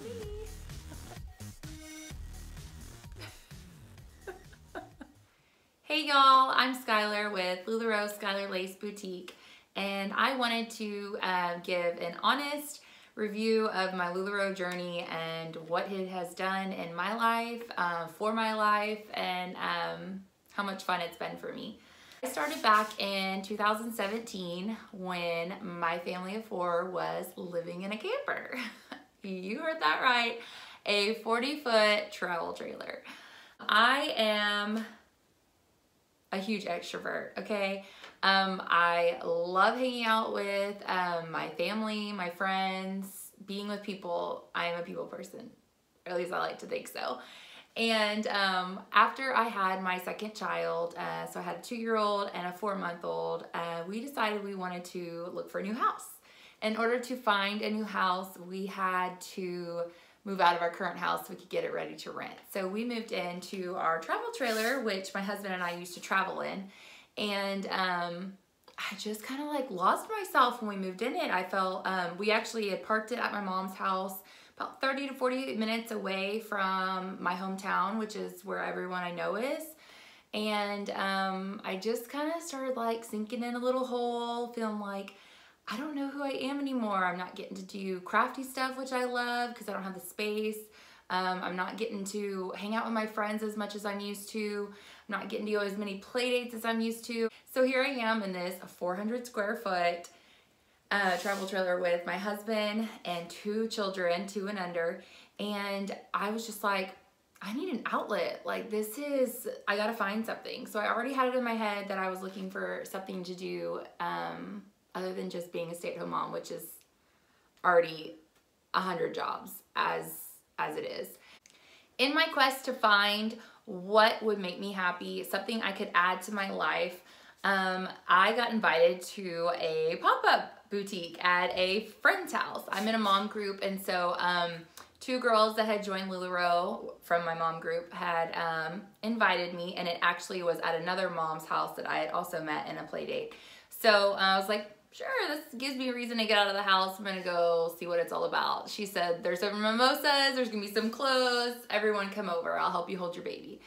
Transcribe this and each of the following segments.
me. Hey y'all, I'm Skylar with LuLaRoe Skylar Lace Boutique, and I wanted to give an honest review of my LuLaRoe journey and what it has done in my life, for my life, and how much fun it's been for me. I started back in 2017 when my family of four was living in a camper. You heard that right, a 40-foot travel trailer. I am a huge extrovert, okay? I love hanging out with my family, my friends, being with people. I am a people person, or at least I like to think so. And after I had my second child, so I had a 2-year-old and a 4-month-old, we decided we wanted to look for a new house. In order to find a new house, we had to move out of our current house so we could get it ready to rent. So we moved into our travel trailer, which my husband and I used to travel in. And I just kind of like lost myself when we moved in it. I felt, we actually had parked it at my mom's house about 30 to 40 minutes away from my hometown, which is where everyone I know is. And I just kind of started like sinking in a little hole, feeling like I don't know who I am anymore. I'm not getting to do crafty stuff, which I love because I don't have the space. I'm not getting to hang out with my friends as much as I'm used to. I'm not getting to go as many play dates as I'm used to. So here I am in this 400 square foot travel trailer with my husband and 2 children, 2 and under. And I was just like, I need an outlet. Like I gotta find something. So I already had it in my head that I was looking for something to do other than just being a stay-at-home mom, which is already 100 jobs as it is. In my quest to find what would make me happy, something I could add to my life, I got invited to a pop-up boutique at a friend's house. I'm in a mom group, and so 2 girls that had joined LuLaRoe from my mom group had invited me, and it actually was at another mom's house that I had also met in a play date. So I was like, sure, this gives me a reason to get out of the house. I'm gonna go see what it's all about. She said, there's some mimosas, there's gonna be some clothes, everyone come over, I'll help you hold your baby.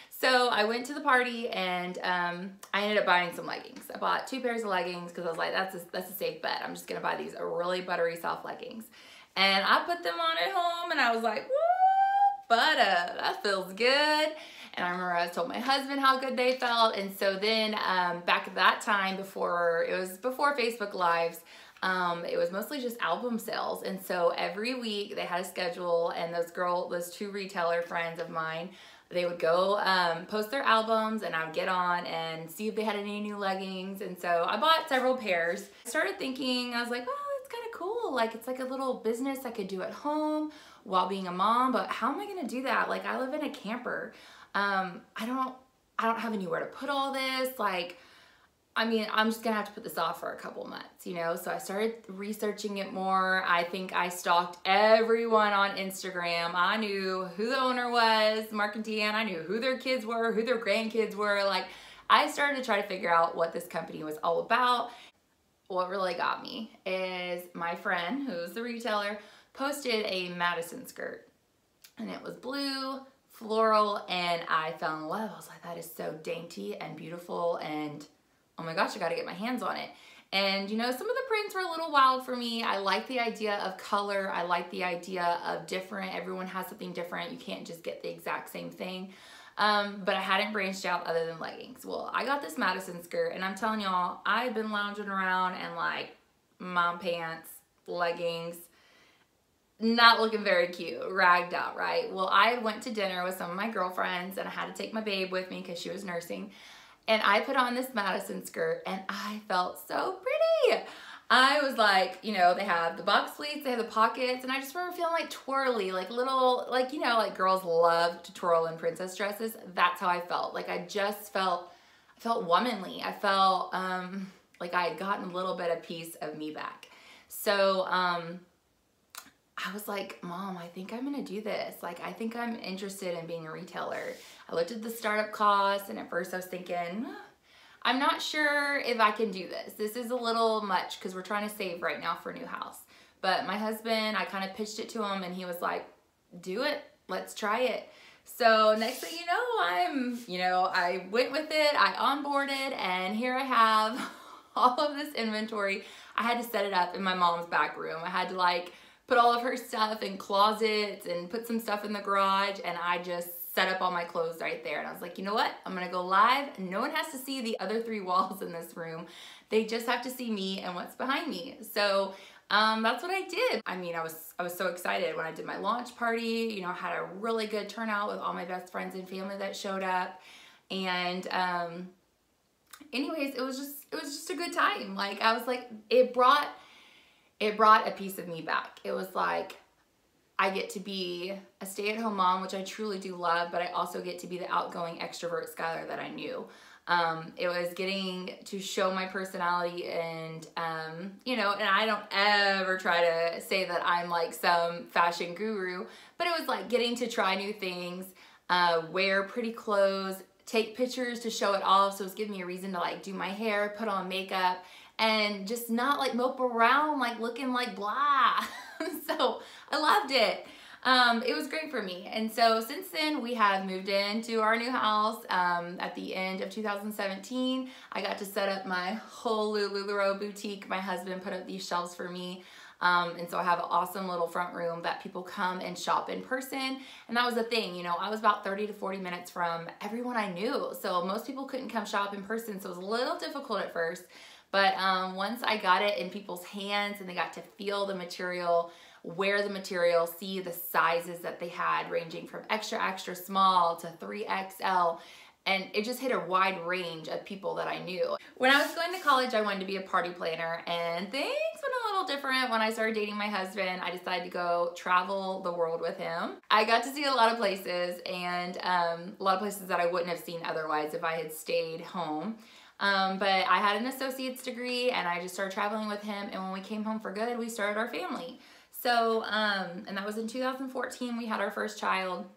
So I went to the party and I ended up buying some leggings. I bought 2 pairs of leggings because I was like, that's a safe bet. I'm just gonna buy these really buttery soft leggings. And I put them on at home and I was like, woo, butter, that feels good. And I remember I told my husband how good they felt. And so then back at that time, before Facebook Lives, it was mostly just album sales. And so every week they had a schedule, and those 2 retailer friends of mine, they would go post their albums, and I would get on and see if they had any new leggings. And so I bought several pairs. I started thinking, I was like, well, it's kind of cool. Like, it's like a little business I could do at home while being a mom, but how am I gonna do that? Like, I live in a camper. I don't have anywhere to put all this. Like, I mean, I'm just gonna have to put this off for a couple months, you know? So I started researching it more. I think I stalked everyone on Instagram. I knew who the owner was, Mark and Deanne. I knew who their kids were, who their grandkids were. Like, I started to try to figure out what this company was all about. What really got me is my friend, who's the retailer, posted a Madison skirt, and it was blue, floral, and I fell in love. I was like, that is so dainty and beautiful, and oh my gosh, I gotta get my hands on it. And you know, some of the prints were a little wild for me. I like the idea of color. I like the idea of different. Everyone has something different. You can't just get the exact same thing. But I hadn't branched out other than leggings. Well, I got this Madison skirt, and I'm telling y'all, I've been lounging around in like mom pants, leggings, not looking very cute, ragged out, right? Well, I went to dinner with some of my girlfriends, and I had to take my babe with me because she was nursing. And I put on this Madison skirt, and I felt so pretty. I was like, you know, they have the box pleats, they have the pockets, and I just remember feeling like twirly, like little, like, you know, like girls love to twirl in princess dresses. That's how I felt. Like, I felt womanly. I felt like I had gotten a little bit of piece of me back. So, I was like, Mom, I think I'm gonna do this. Like, I think I'm interested in being a retailer. I looked at the startup costs, and at first I was thinking, I'm not sure if I can do this. This is a little much because we're trying to save right now for a new house. But my husband, I kind of pitched it to him and he was like, do it, let's try it. So next thing you know, I went with it, I onboarded, and here I have all of this inventory. I had to set it up in my mom's back room. I had to like put all of her stuff in closets and put some stuff in the garage, and I just set up all my clothes right there. And I was like, you know what? I'm gonna go live. No one has to see the other 3 walls in this room. They just have to see me and what's behind me. So that's what I did. I mean, I was so excited when I did my launch party. You know, I had a really good turnout with all my best friends and family that showed up. And anyways, it was just a good time. Like, I was like, it brought a piece of me back. It was like, I get to be a stay-at-home mom, which I truly do love, but I also get to be the outgoing extrovert Skylar that I knew. It was getting to show my personality and, you know, and I don't ever try to say that I'm like some fashion guru, but it was like getting to try new things, wear pretty clothes, take pictures to show it off. So it was giving me a reason to like do my hair, put on makeup, and just not like mope around like looking like blah. So I loved it. It was great for me. And so since then we have moved into our new house at the end of 2017. I got to set up my whole LuLaRoe boutique. My husband put up these shelves for me. And so I have an awesome little front room that people come and shop in person. And that was the thing, you know, I was about 30 to 40 minutes from everyone I knew. So most people couldn't come shop in person. So it was a little difficult at first. But once I got it in people's hands and they got to feel the material, wear the material, see the sizes that they had ranging from extra, extra small to 3XL. And it just hit a wide range of people that I knew. When I was going to college, I wanted to be a party planner, and things went a little different when I started dating my husband. I decided to go travel the world with him. I got to see a lot of places, and a lot of places that I wouldn't have seen otherwise if I had stayed home. But I had an associate's degree, and I just started traveling with him, and when we came home for good, we started our family. So, and that was in 2014, we had our first child.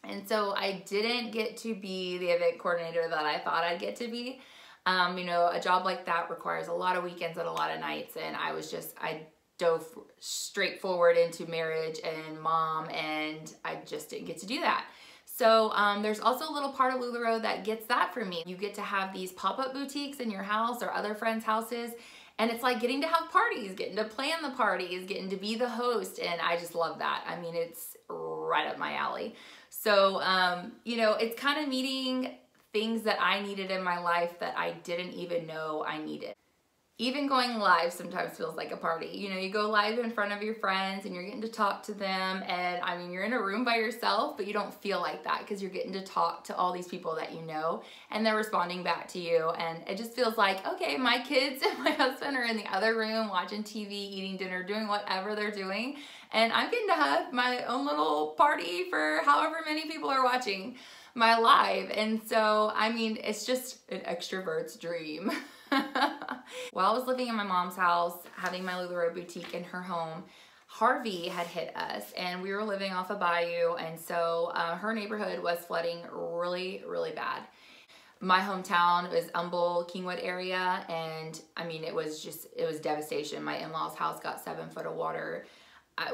And so I didn't get to be the event coordinator that I thought I'd get to be. You know, a job like that requires a lot of weekends and a lot of nights, and I dove straight forward into marriage and mom, and I just didn't get to do that. So there's also a little part of LuLaRoe that gets that for me. You get to have these pop-up boutiques in your house or other friends' houses, and it's like getting to have parties, getting to plan the parties, getting to be the host, and I just love that. I mean, it's right up my alley. So, you know, it's kind of meeting things that I needed in my life that I didn't even know I needed. Even going live sometimes feels like a party. You know, you go live in front of your friends and you're getting to talk to them, and I mean, you're in a room by yourself, but you don't feel like that because you're getting to talk to all these people that you know, and they're responding back to you, and it just feels like, okay, my kids and my husband are in the other room watching TV, eating dinner, doing whatever they're doing, and I'm getting to have my own little party for however many people are watching my live. And so, I mean, it's just an extrovert's dream. While I was living in my mom's house, having my LuLaRoe boutique in her home, Harvey had hit us, and we were living off a bayou, and so her neighborhood was flooding really, really bad. My hometown was Humble, Kingwood area, and I mean, it was devastation. My in-laws' house got 7 foot of water.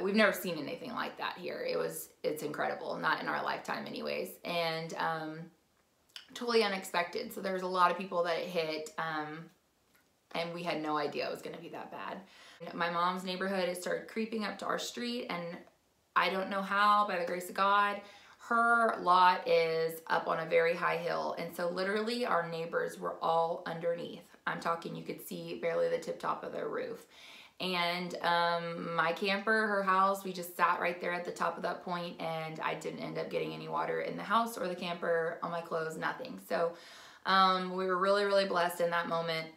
We've never seen anything like that here. It's incredible, not in our lifetime anyways, and totally unexpected. So there was a lot of people that it hit, and we had no idea it was gonna be that bad. My mom's neighborhood, it started creeping up to our street, and I don't know how, by the grace of God, her lot is up on a very high hill, and so literally our neighbors were all underneath. I'm talking, you could see barely the tip top of their roof. And my camper, her house, we just sat right there at the top of that point, and I didn't end up getting any water in the house or the camper, on my clothes, nothing. So we were really, really blessed in that moment.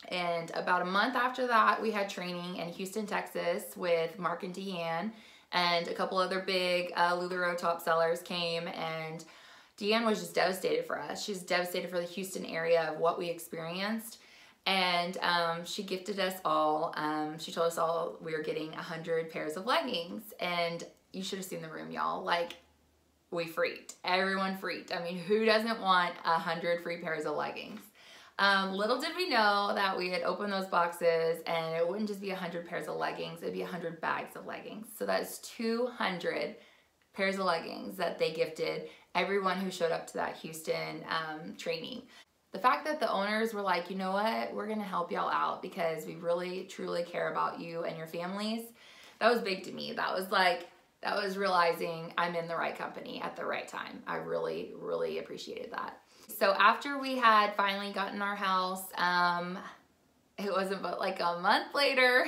And about a month after that, we had training in Houston, Texas with Mark and Deanne, and a couple other big LuLaRoe top sellers came, and Deanne was just devastated for us. She was devastated for the Houston area of what we experienced. And she gifted us all, she told us all we were getting 100 pairs of leggings, and you should have seen the room, y'all. Like, we freaked. Everyone freaked. I mean, who doesn't want 100 free pairs of leggings? Little did we know that we had opened those boxes and it wouldn't just be 100 pairs of leggings, it'd be 100 bags of leggings. So that's 200 pairs of leggings that they gifted everyone who showed up to that Houston training. The fact that the owners were like, you know what, we're gonna help y'all out because we really truly care about you and your families, that was big to me. That was realizing I'm in the right company at the right time. I really, really appreciated that. So after we had finally gotten our house, it wasn't but like a month later,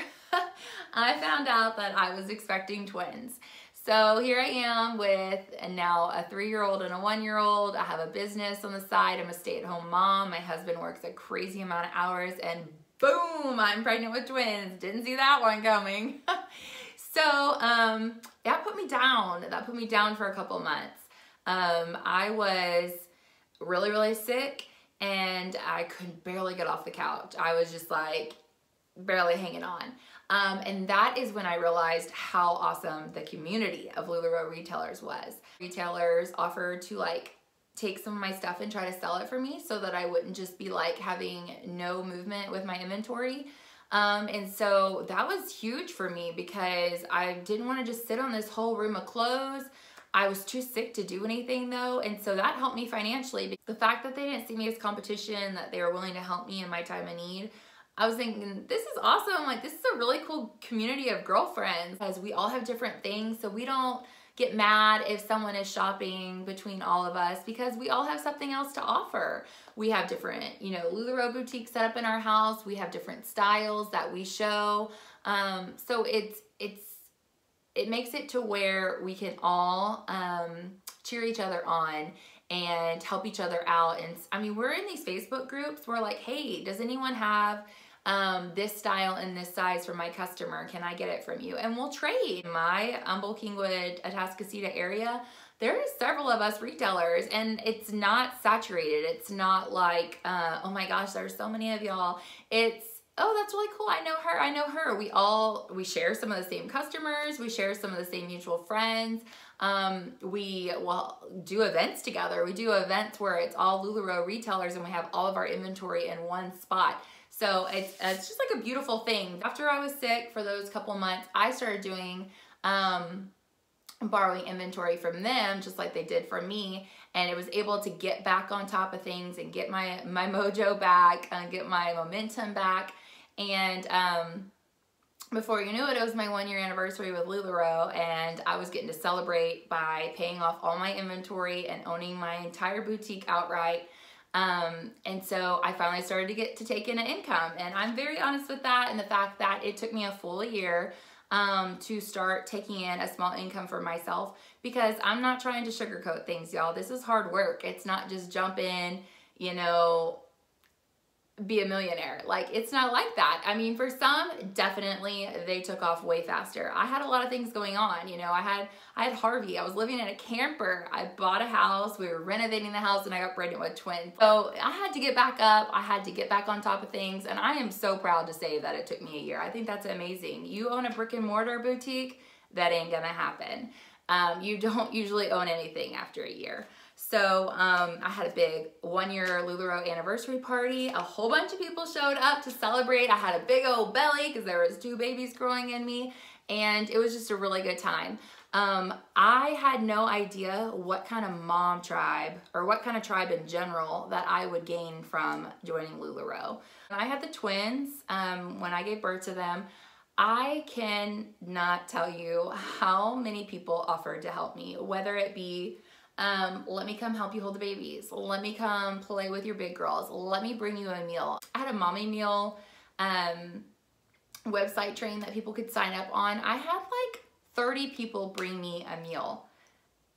I found out that I was expecting twins. So here I am with now a 3-year-old and a 1-year-old. I have a business on the side. I'm a stay-at-home mom. My husband works a crazy amount of hours and boom, I'm pregnant with twins. Didn't see that one coming. So that put me down. That put me down for a couple months. I was really, really sick and I could barely get off the couch. I was just like barely hanging on. And that is when I realized how awesome the community of LuLaRoe retailers was. Retailers offered to like take some of my stuff and try to sell it for me so that I wouldn't just be like having no movement with my inventory. And so that was huge for me because I didn't want to just sit on this whole room of clothes. I was too sick to do anything though, and so that helped me financially. The fact that they didn't see me as competition, that they were willing to help me in my time of need, I was thinking, this is awesome. Like, this is a really cool community of girlfriends because we all have different things, so we don't get mad if someone is shopping between all of us because we all have something else to offer. We have different, you know, LuLaRoe boutiques set up in our house. We have different styles that we show. So it makes it to where we can all cheer each other on and help each other out. And I mean, we're in these Facebook groups. We're like, hey, does anyone have this style and this size for my customer? Can I get it from you? And we'll trade. In my Humble Kingwood, Atascocita area, there are several of us retailers and it's not saturated. It's not like, oh my gosh, there's so many of y'all. It's, oh, that's really cool. I know her. I know her. We share some of the same customers. We share some of the same mutual friends. We will do events together. We do events where it's all LuLaRoe retailers and we have all of our inventory in one spot. So it's just like a beautiful thing. After I was sick for those couple months, I started doing, borrowing inventory from them just like they did from me, and it was able to get back on top of things and get my mojo back and get my momentum back. And before you knew it, it was my 1-year anniversary with LuLaRoe, and I was getting to celebrate by paying off all my inventory and owning my entire boutique outright. And so I finally started to get to take in an income, and I'm very honest with that, and the fact that it took me a full year to start taking in a small income for myself, because I'm not trying to sugarcoat things, y'all. This is hard work. It's not just jump in, you know, be a millionaire. Like, it's not like that. I mean, for some, definitely they took off way faster. I had a lot of things going on. You know, I had Harvey. I was living in a camper. I bought a house. We were renovating the house and I got pregnant with twins. So I had to get back up. I had to get back on top of things. And I am so proud to say that it took me a year. I think that's amazing. You own a brick and mortar boutique, that ain't gonna happen. You don't usually own anything after a year. So I had a big 1-year LuLaRoe anniversary party. A whole bunch of people showed up to celebrate. I had a big old belly because there was 2 babies growing in me, and it was just a really good time. I had no idea what kind of mom tribe or what kind of tribe in general that I would gain from joining LuLaRoe. When I had the twins, when I gave birth to them, I cannot tell you how many people offered to help me, whether it be let me come help you hold the babies. Let me come play with your big girls. Let me bring you a meal. I had a mommy meal website train that people could sign up on. I had like 30 people bring me a meal.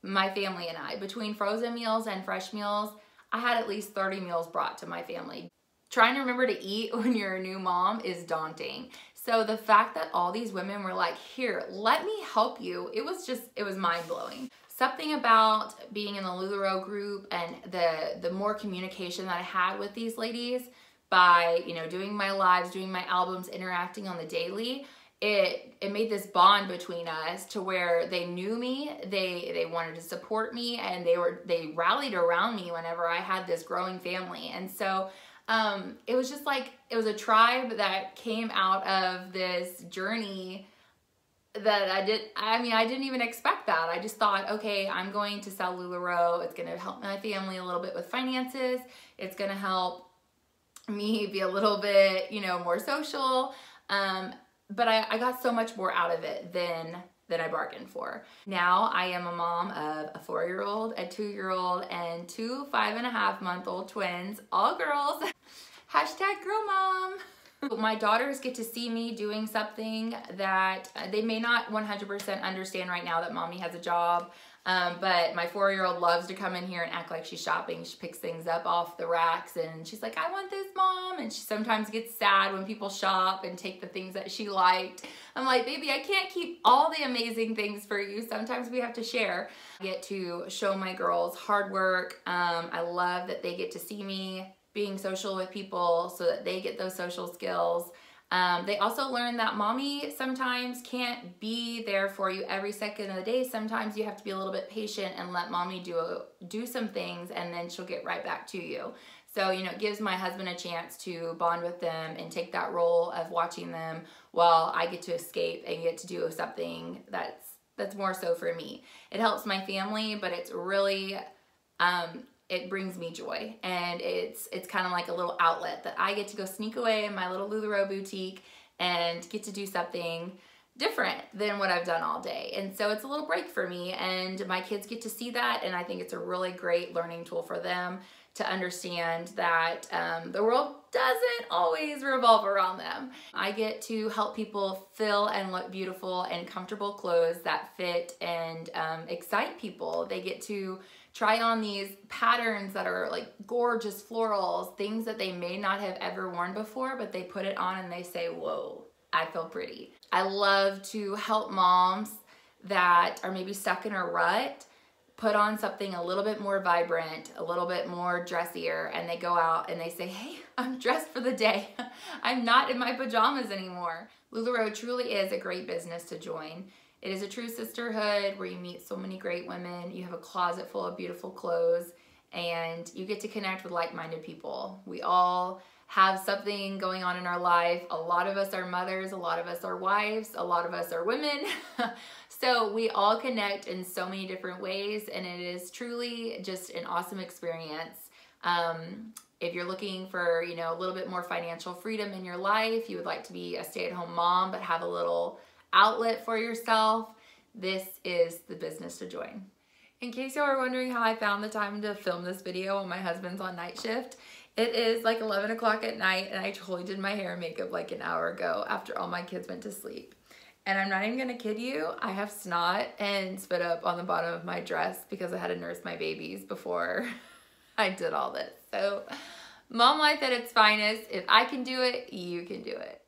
My family and I, between frozen meals and fresh meals, I had at least 30 meals brought to my family. Trying to remember to eat when you're a new mom is daunting. So the fact that all these women were like, here, let me help you, it was mind-blowing. Something about being in the LuLaRoe group and the more communication that I had with these ladies by, you know, doing my lives, doing my albums, interacting on the daily, it made this bond between us to where they knew me, they wanted to support me, and they rallied around me whenever I had this growing family. And so it was just like, it was a tribe that came out of this journey that I didn't even expect that. I just thought, okay, I'm going to sell LuLaRoe. It's gonna help my family a little bit with finances. It's gonna help me be a little bit, more social. But I got so much more out of it than I bargained for. Now I am a mom of a 4-year-old, a 2-year-old, and 2 5.5-month-old twins, all girls. Hashtag girl mom. My daughters get to see me doing something that they may not 100% understand right now, that mommy has a job. But my 4-year-old loves to come in here and act like she's shopping. She picks things up off the racks and she's like, I want this, mom. And she sometimes gets sad when people shop and take the things that she liked. I'm like, baby, I can't keep all the amazing things for you. Sometimes we have to share. I get to show my girls hard work. I love that they get to see me being social with people so that they get those social skills. They also learn that mommy sometimes can't be there for you every second of the day. Sometimes you have to be a little bit patient and let mommy do some things, and then she'll get right back to you. So, it gives my husband a chance to bond with them and take that role of watching them while I get to escape and get to do something that's more so for me. It helps my family, but it's really, it brings me joy, and it's kind of like a little outlet that I get to go sneak away in my little LuLaRoe boutique and get to do something different than what I've done all day. And so it's a little break for me, and my kids get to see that, and I think it's a really great learning tool for them to understand that the world doesn't always revolve around them. I get to help people feel and look beautiful in comfortable clothes that fit and excite people. They get to try on these patterns that are like gorgeous florals, things that they may not have ever worn before, but they put it on and they say, whoa, I feel pretty. I love to help moms that are maybe stuck in a rut put on something a little bit more vibrant, a little bit more dressier, and they go out and they say, hey, I'm dressed for the day. I'm not in my pajamas anymore. LuLaRoe truly is a great business to join. It is a true sisterhood where you meet so many great women. You have a closet full of beautiful clothes, and you get to connect with like-minded people. We all have something going on in our life. A lot of us are mothers, a lot of us are wives, a lot of us are women. So we all connect in so many different ways, and it is truly just an awesome experience. If you're looking for, a little bit more financial freedom in your life, you would like to be a stay-at-home mom but have a little outlet for yourself, this is the business to join. In case you are wondering how I found the time to film this video when my husband's on night shift, it is like 11 o'clock at night, and I totally did my hair and makeup like an hour ago after all my kids went to sleep. And I'm not even gonna kid you, I have snot and spit up on the bottom of my dress because I had to nurse my babies before I did all this. So, mom life at its finest. If I can do it, you can do it.